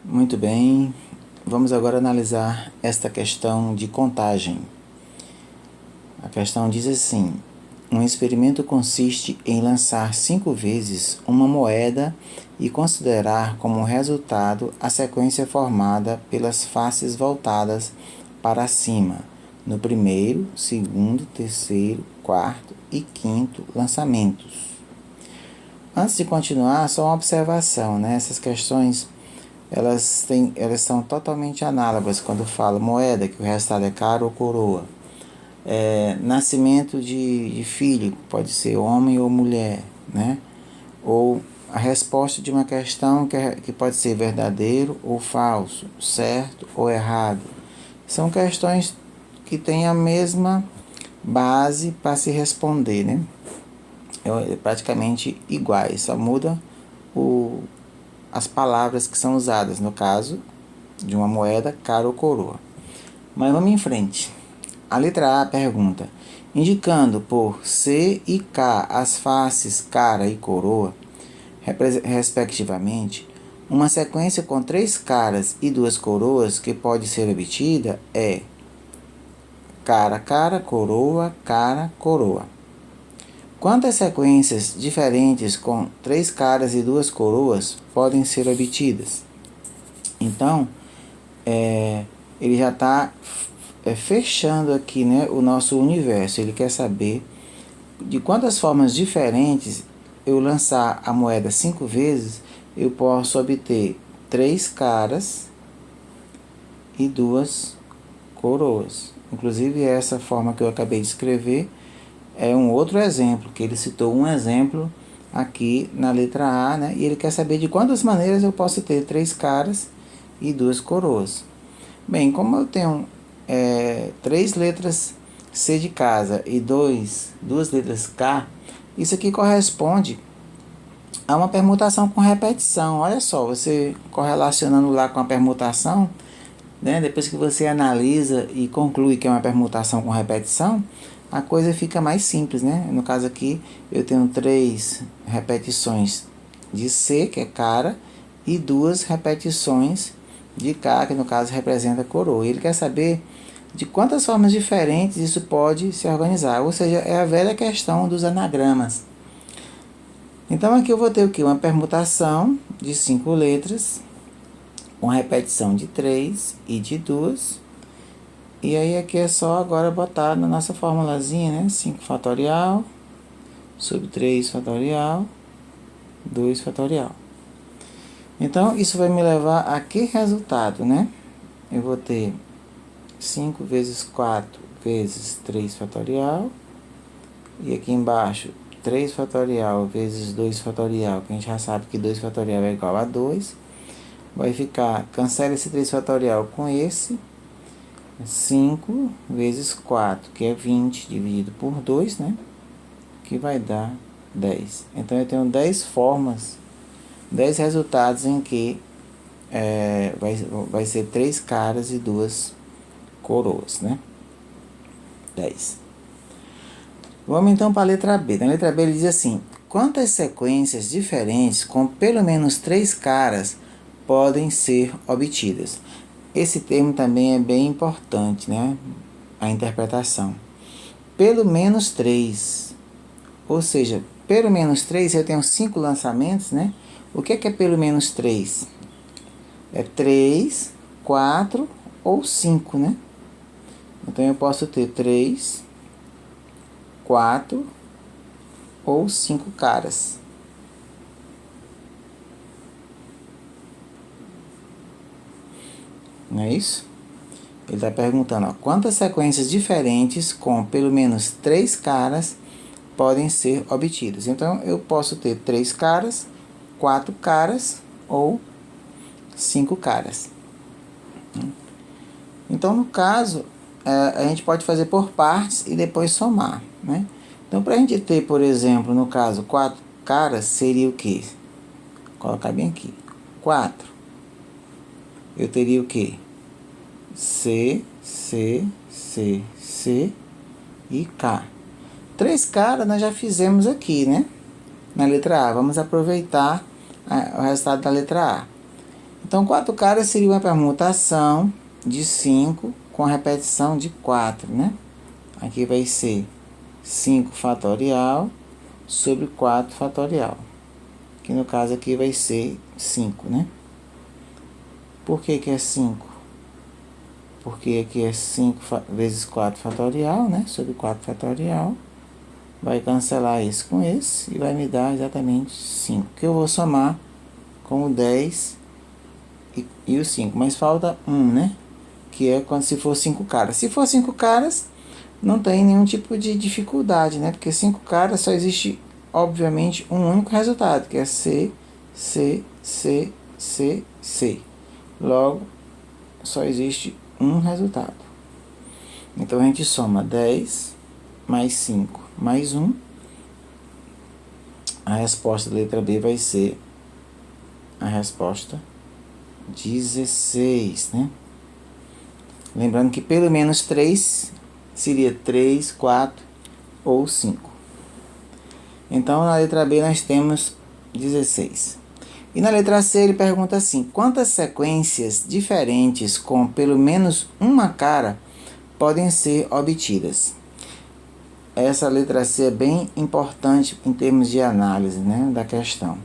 Muito bem, vamos agora analisar esta questão de contagem. A questão diz assim: um experimento consiste em lançar 5 vezes uma moeda e considerar como resultado a sequência formada pelas faces voltadas para cima, no primeiro, segundo, terceiro, quarto e quinto lançamentos. Antes de continuar, só uma observação, né? Essas questões elas são totalmente análogas quando falo moeda, que o resultado é cara ou coroa. Nascimento de filho, pode ser homem ou mulher, né? Ou a resposta de uma questão que pode ser verdadeiro ou falso, certo ou errado. São questões que têm a mesma base para se responder, né? Praticamente iguais, só muda as palavras que são usadas, no caso de uma moeda, cara ou coroa. Mas vamos em frente. A letra A pergunta: indicando por C e K as faces cara e coroa, respectivamente, uma sequência com 3 caras e 2 coroas que pode ser obtida é cara, cara, coroa, cara, coroa. Quantas sequências diferentes com 3 caras e 2 coroas podem ser obtidas? Então, ele já está fechando aqui, né, o nosso universo. Ele quer saber de quantas formas diferentes eu lançar a moeda 5 vezes, eu posso obter 3 caras e 2 coroas. Inclusive, essa forma que eu acabei de escrever é um outro exemplo, que ele citou um exemplo aqui na letra A, né? E ele quer saber de quantas maneiras eu posso ter 3 caras e 2 coroas. Bem, como eu tenho 3 letras C de casa e 2 letras K, isso aqui corresponde a uma permutação com repetição. Olha só, você correlacionando lá com a permutação, né? Depois que você analisa e conclui que é uma permutação com repetição, a coisa fica mais simples, né? No caso aqui, eu tenho 3 repetições de C, que é cara, e 2 repetições de K, que no caso representa coroa. Ele quer saber de quantas formas diferentes isso pode se organizar, ou seja, é a velha questão dos anagramas. Então aqui eu vou ter o que? Uma permutação de 5 letras, uma repetição de 3 e de 2. E aí aqui é só agora botar na nossa formulazinha, né? 5 fatorial sobre 3 fatorial, 2 fatorial. Então isso vai me levar a que resultado, né? Eu vou ter 5 vezes 4 vezes 3 fatorial. E aqui embaixo 3 fatorial vezes 2 fatorial, que a gente já sabe que 2 fatorial é igual a 2. Vai ficar, cancela esse 3 fatorial com esse. 5 vezes 4, que é 20, dividido por 2, né? Que vai dar 10. Então, eu tenho 10 formas, 10 resultados em que vai ser 3 caras e 2 coroas, né? 10. Vamos então para a letra B. Na letra B ele diz assim: quantas sequências diferentes com pelo menos 3 caras podem ser obtidas? Esse termo também é bem importante, né? A interpretação. Pelo menos 3. Ou seja, pelo menos 3, eu tenho 5 lançamentos, né? O que é pelo menos 3? É 3, 4 ou 5, né? Então eu posso ter 3, 4 ou 5 caras. Não é isso? Ele está perguntando, ó, quantas sequências diferentes com pelo menos 3 caras podem ser obtidas. Então, eu posso ter 3 caras, 4 caras ou 5 caras. Então, no caso, a gente pode fazer por partes e depois somar, né? Então, para a gente ter, por exemplo, no caso, 4 caras, seria o quê? Vou colocar bem aqui. 4. Eu teria o quê? C, C, C, C e K. 3 caras nós já fizemos aqui, né? Na letra A. Vamos aproveitar o resultado da letra A. Então, 4 caras seria uma permutação de 5 com a repetição de 4, né? Aqui vai ser 5 fatorial sobre 4 fatorial. Que no caso aqui vai ser 5, né? Por que que é 5? Porque aqui é 5 vezes 4 fatorial, né? Sobre 4 fatorial. Vai cancelar esse com esse e vai me dar exatamente 5. Que eu vou somar com o 10 e o 5. Mas falta 1, né? Que é quando se for 5 caras. Se for 5 caras, não tem nenhum tipo de dificuldade, né? Porque 5 caras só existe, obviamente, um único resultado, que é C, C, C, C, C. Logo, só existe um resultado. Então, a gente soma 10 mais 5 mais 1. A resposta da letra B vai ser a resposta 16, né? Lembrando que pelo menos 3 seria 3, 4 ou 5. Então, na letra B nós temos 16. E na letra C ele pergunta assim: quantas sequências diferentes com pelo menos uma cara podem ser obtidas? Essa letra C é bem importante em termos de análise, né, da questão.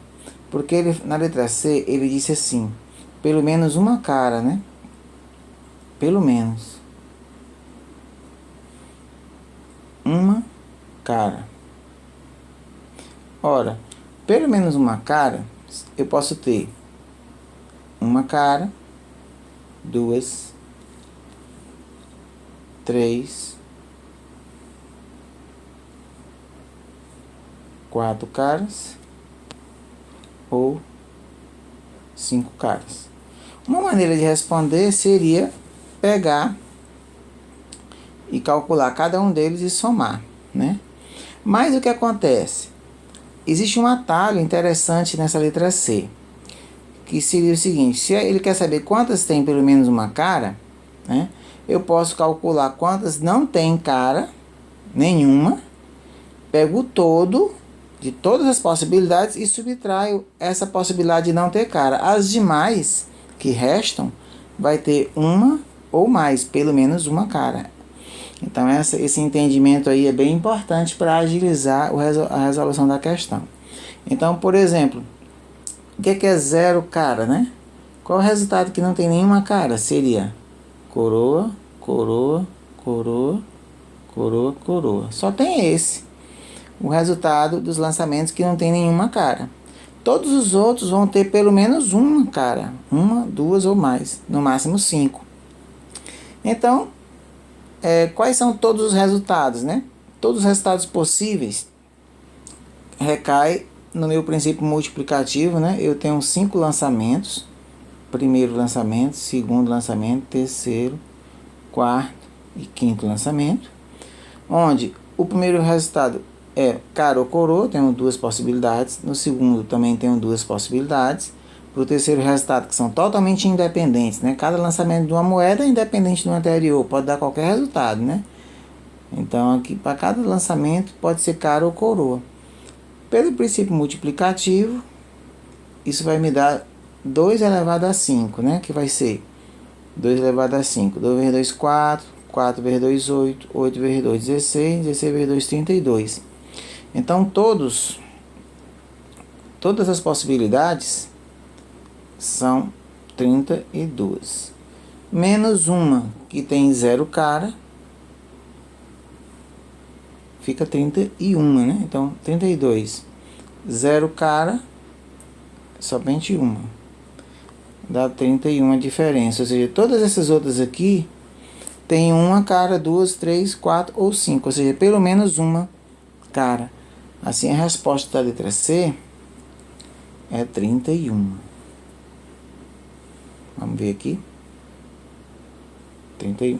Porque ele, na letra C ele disse assim: pelo menos uma cara, né? Pelo menos uma cara. Ora, pelo menos uma cara, eu posso ter uma cara, 2, 3, 4 caras ou 5 caras. Uma maneira de responder seria pegar e calcular cada um deles e somar, né? Mas o que acontece? Existe um atalho interessante nessa letra C, que seria o seguinte: se ele quer saber quantas tem pelo menos uma cara, né, eu posso calcular quantas não tem cara nenhuma, pego o todo de todas as possibilidades e subtraio essa possibilidade de não ter cara. As demais que restam vai ter uma ou mais, pelo menos uma cara. Então esse entendimento aí é bem importante para agilizar a resolução da questão. Então, por exemplo, o que é 0 cara, né? Qual o resultado que não tem nenhuma cara? Seria coroa, coroa, coroa, coroa, coroa. Só tem esse. O resultado dos lançamentos que não tem nenhuma cara. Todos os outros vão ter pelo menos uma cara. Uma, duas ou mais. No máximo 5. Então, quais são todos os resultados, né? Todos os resultados possíveis recai no meu princípio multiplicativo, né? Eu tenho 5 lançamentos. Primeiro lançamento, segundo lançamento, terceiro, quarto e quinto lançamento. Onde o primeiro resultado é cara ou coroa, tenho 2 possibilidades. No segundo também tenho 2 possibilidades. Para o terceiro resultado, que são totalmente independentes, né? Cada lançamento de uma moeda é independente do anterior, pode dar qualquer resultado, né? Então, aqui para cada lançamento pode ser cara ou coroa. Pelo princípio multiplicativo, isso vai me dar 2 elevado a 5, né? Que vai ser 2 elevado a 5. 2 vezes 2, 4. 4 vezes 2, 8. 8 vezes 2, 16. 16 vezes 2, 32. Então, todas as possibilidades são 32. Menos uma que tem 0 cara, fica 31, né? Então, 32. 0 cara, somente uma. Dá 31 a diferença. Ou seja, todas essas outras aqui tem uma cara, 2, 3, 4 ou 5. Ou seja, pelo menos uma cara. Assim, a resposta da letra C é 31. Vamos ver aqui. 31.